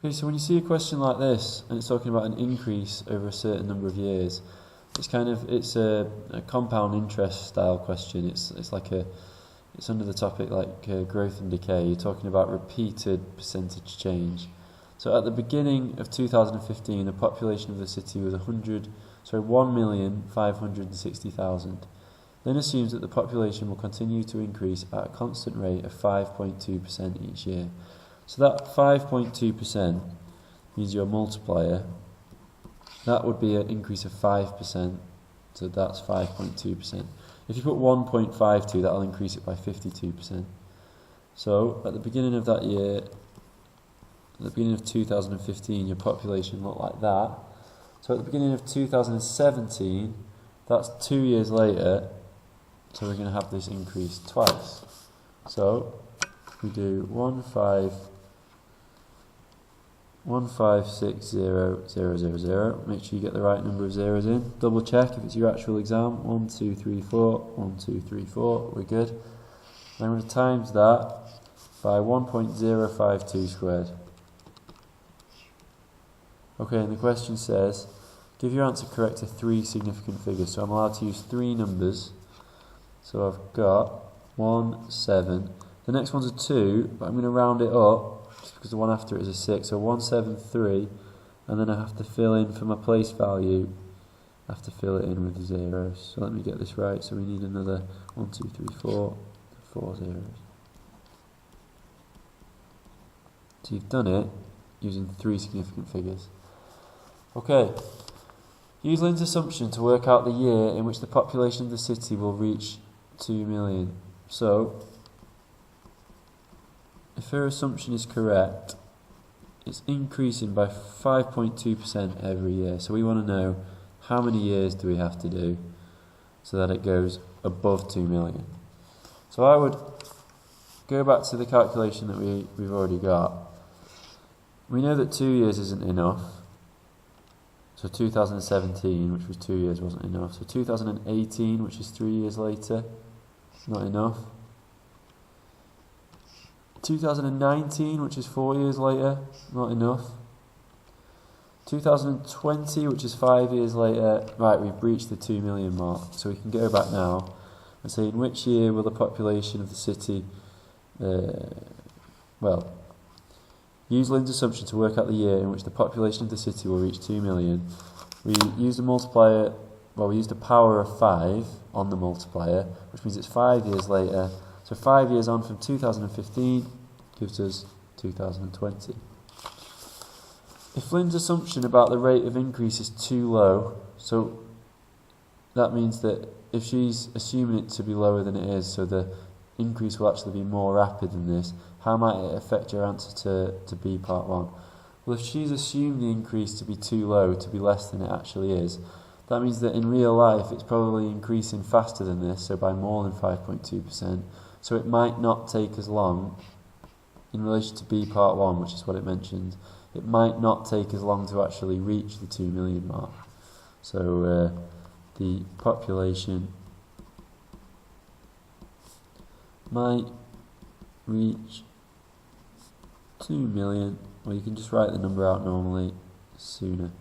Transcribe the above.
Okay, so when you see a question like this and it's talking about an increase over a certain number of years, it's a compound interest style question. It's under the topic like growth and decay. You're talking about repeated percentage change. So at the beginning of 2015, the population of the city was 1,560,000. Then assumes that the population will continue to increase at a constant rate of 5.2% each year. So that 5.2% means your multiplier, that would be an increase of 5%, so that's 5.2%. If you put 1.52, that'll increase it by 52%. So at the beginning of that year, at the beginning of 2015, your population looked like that. So at the beginning of 2017, that's 2 years later, so we're going to have this increase twice. So we do 1560000. Make sure you get the right number of zeros in. Double check if it's your actual exam. 1 2 3 4 1 2 3 4. We're good. Then I'm going to times that by 1.052 squared. Okay, and the question says, give your answer correct to 3 significant figures. So I'm allowed to use 3 numbers. So I've got 1, 7. The next one's a 2, but I'm going to round it up just because the one after it is a 6. So 173, and then I have to fill in for my place value. I have to fill it in with the zeros. So let me get this right. So we need another 1, 2, 3, 4 zeros. So you've done it using 3 significant figures. Okay. Use Lynn's assumption to work out the year in which the population of the city will reach 2 million. So, if her assumption is correct, it's increasing by 5.2% every year. So we want to know how many years do we have to do so that it goes above 2 million. So I would go back to the calculation that we've already got. We know that 2 years isn't enough. So 2017, which was 2 years, wasn't enough. So 2018, which is 3 years later, not enough. 2019, which is 4 years later, not enough. 2020, which is 5 years later, right, we've breached the 2 million mark. So we can go back now and say in which year will the population of the city, use Lynn's assumption to work out the year in which the population of the city will reach 2 million. We used a multiplier, we used a power of 5 on the multiplier, which means it's 5 years later. So 5 years on from 2015 gives us 2020. If Lynn's assumption about the rate of increase is too low, so that means that if she's assuming it to be lower than it is, so the increase will actually be more rapid than this, how might it affect your answer to B part 1? Well, if she's assumed the increase to be too low, to be less than it actually is, that means that in real life it's probably increasing faster than this, so by more than 5.2%. So it might not take as long, in relation to B part 1, which is what it mentioned, it might not take as long to actually reach the 2 million mark. So the population might reach 2 million, or you can just write the number out normally, sooner.